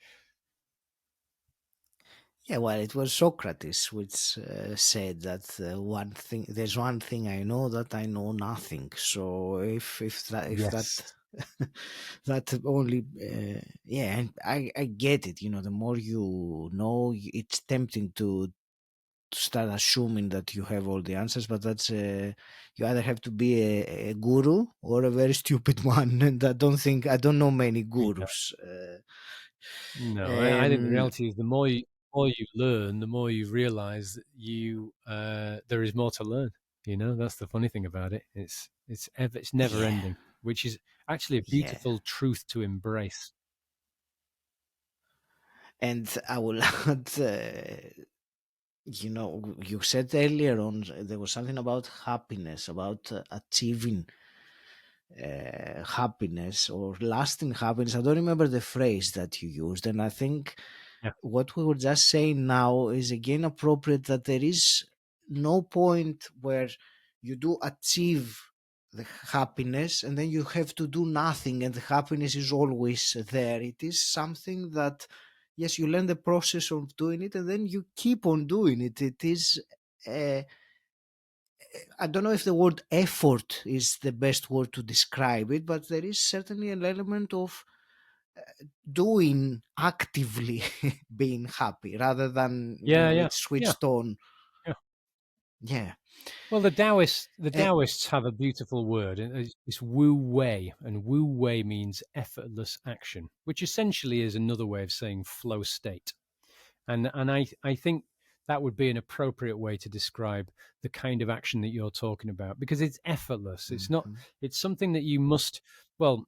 Yeah, well, it was Socrates which said that there's one thing I know, that I know nothing. So if that Yes. that only yeah, and I get it. The more you know, it's tempting start assuming that you have all the answers, but that's you either have to be a guru or a very stupid one, and I don't know many Yeah. gurus. No, I think the Um, reality is more you learn, the more you realize that there is more to learn. You know, that's the funny thing about it. It's never yeah, ending, which is actually a yeah. beautiful truth to embrace. And I will add, you said earlier on there was something about happiness, about achieving happiness or lasting happiness. I don't remember the phrase that you used, and I think Yeah, what we were just saying now is again appropriate, that there is no point where you do achieve the happiness and then you have to do nothing and the happiness is always there. It is something that, yes, you learn the process of doing it and then you keep on doing it. It is I don't know if the word effort is the best word to describe it, but there is certainly an element of doing actively being happy rather than, yeah, yeah, it's yeah, switched on. yeah. Yeah. Well, the Eh, Taoists have a beautiful word, and it's Wu Wei, and Wu Wei means effortless action, which essentially is another way of saying flow state. And I think that would be an appropriate way to describe the kind of action that you're talking about, because it's effortless. It's not. mhm, It's something that you must. Well,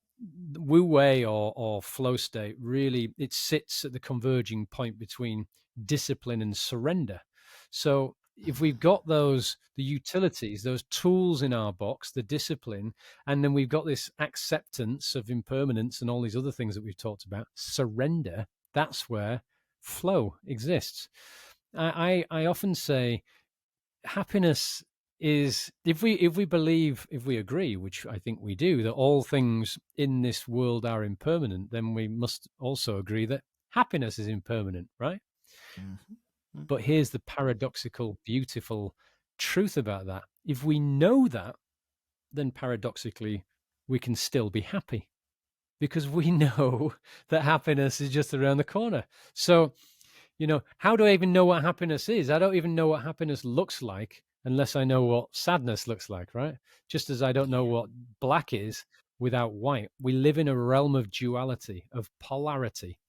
Wu Wei or flow state really it sits at the converging point between discipline and surrender. So if we've got the utilities, those tools in our box, the discipline, and then we've got this acceptance of impermanence and all these other things that we've talked about, surrender, that's where flow exists. I often say happiness is, if we agree, which I think we do, that all things in this world are impermanent, then we must also agree that happiness is impermanent, right? mhm, mhm, But here's the paradoxical, beautiful truth about that. If we know that, then paradoxically, we can still be happy because we know that happiness is just around the corner. So, how do I even know what happiness is? I don't even know what happiness looks like unless I know what sadness looks like, right? Just as I don't know what black is without white. We live in a realm of duality, of polarity.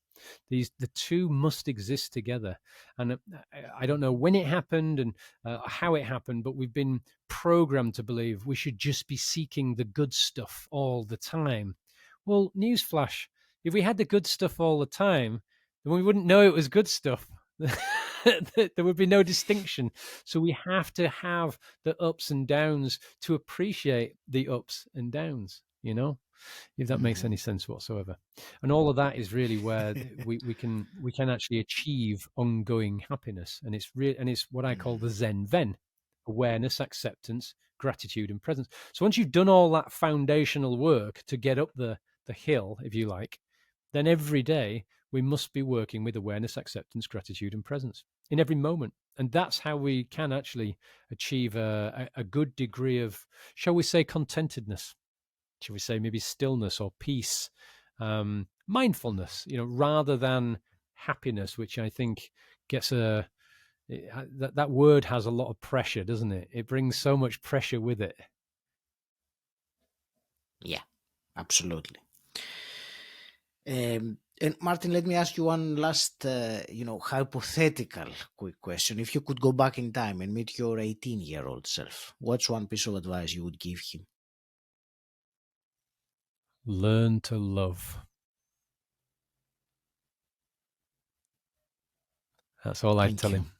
The two must exist together, and I don't know when it happened and how it happened, but we've been programmed to believe we should just be seeking the good stuff all the time. Well, newsflash: if we had the good stuff all the time, then we wouldn't know it was good stuff. There would be no distinction. So we have to have the ups and downs to appreciate the ups and downs, if that makes mhm. any sense whatsoever. And all of that is really where we can actually achieve ongoing happiness. And it's what I call the Mhm. Zen Ven: awareness, acceptance, gratitude, and presence. So once you've done all that foundational work to get up the hill, if you like, then every day we must be working with awareness, acceptance, gratitude, and presence in every moment. And that's how we can actually achieve a good degree of, shall we say, contentedness, shall we say, maybe stillness or peace, mindfulness, rather than happiness, which I think gets that word has a lot of pressure, doesn't it? It brings so much pressure with it. Yeah, absolutely. And Martin, let me ask you one last, hypothetical quick question. If you could go back in time and meet your 18-year-old self, what's one piece of advice you would give him? Learn to love. That's all I'd Thank tell you. him.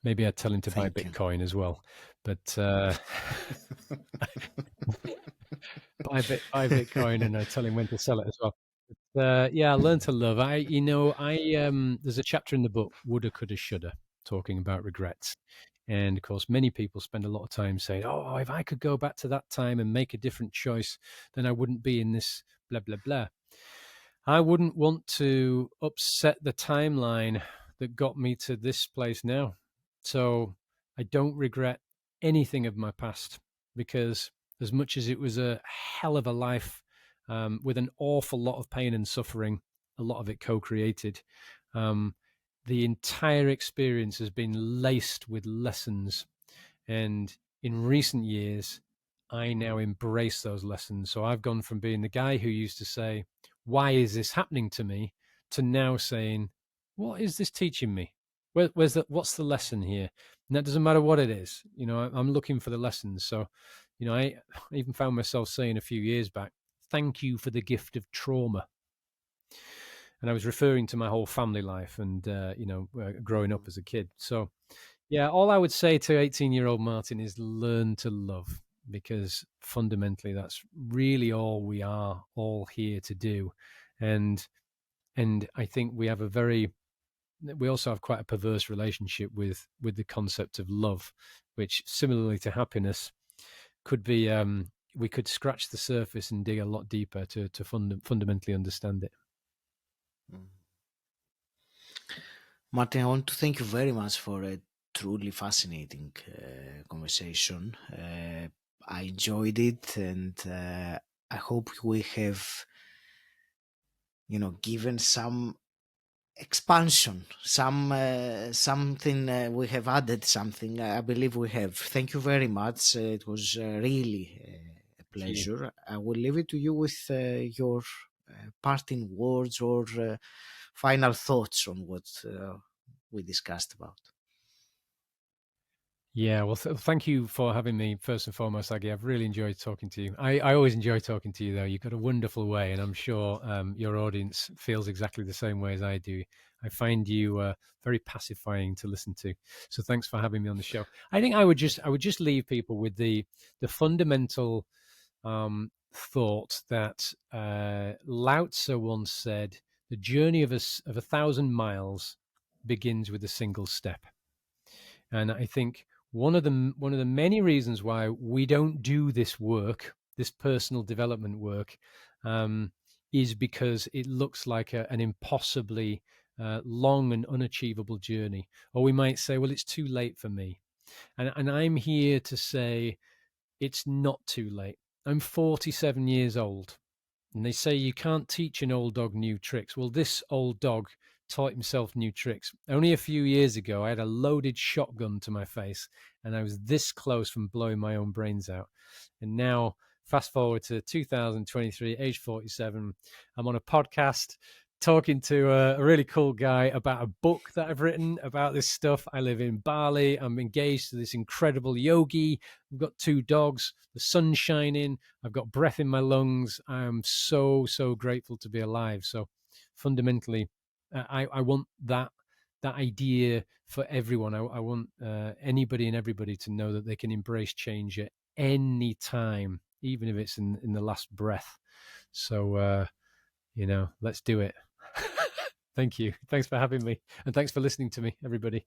Maybe I'd tell him to buy Thank you. Bitcoin as well, but buy Bitcoin, and I tell him when to sell it as well. Yeah, learn to love. There's a chapter in the book, Woulda, Coulda, Shoulda, talking about regrets. And of course, many people spend a lot of time saying, "Oh, if I could go back to that time and make a different choice, then I wouldn't be in this blah blah blah." I wouldn't want to upset the timeline that got me to this place now. So I don't regret anything of my past, because as much as it was a hell of a life, with an awful lot of pain and suffering, a lot of it co created, um, the entire experience has been laced with lessons. And in recent years, I now embrace those lessons. So I've gone from being the guy who used to say, "Why is this happening to me?" to now saying, "What is this teaching me? What's the lesson here?" And that doesn't matter what it is. I'm looking for the lessons. So, I even found myself saying a few years back, "Thank you for the gift of trauma." And I was referring to my whole family life and, growing up as a kid. So, yeah, all I would say to 18-year-old Martin is learn to love, because fundamentally that's really all we are all here to do. And I think we also have quite a perverse relationship with the concept of love, which similarly to happiness could be, we could scratch the surface and dig a lot deeper to fundamentally understand it. Mm. Martin, I want to thank you very much for a truly fascinating conversation. I enjoyed it, and I hope we have, given some expansion, something, we have added something. I believe we have. Thank you very much. It was really a Thank you. pleasure. I will leave it to you with your parting words or final thoughts on what we discussed about. Yeah, well, thank you for having me. First and foremost, Aggie, I've really enjoyed talking to you. I always enjoy talking to you, though. You've got a wonderful way, and I'm sure your audience feels exactly the same way as I do. I find you very pacifying to listen to. So thanks for having me on the show. I think I would just leave people with the fundamental thought that Lao Tzu once said: "The journey of a thousand miles begins with a single step." And I think one of the many reasons why we don't do this work, this personal development work, um, is because it looks like an impossibly long and unachievable journey. Or we might say, well, it's too late for me. And I'm here to say it's not too late. I'm 47 years old. And they say you can't teach an old dog new tricks. Well, this old dog taught himself new tricks. Only a few years ago, I had a loaded shotgun to my face, and I was this close from blowing my own brains out. And now, fast forward to 2023, age 47, I'm on a podcast talking to a really cool guy about a book that I've written about this stuff. I live in Bali. I'm engaged to this incredible yogi. We've got 2 dogs. The sun's shining. I've got breath in my lungs. I'm so, so grateful to be alive. So fundamentally, I want that idea for everyone. I want anybody and everybody to know that they can embrace change at any time, even if it's in the last breath. So, let's do it. Thank you. Thanks for having me. And thanks for listening to me, everybody.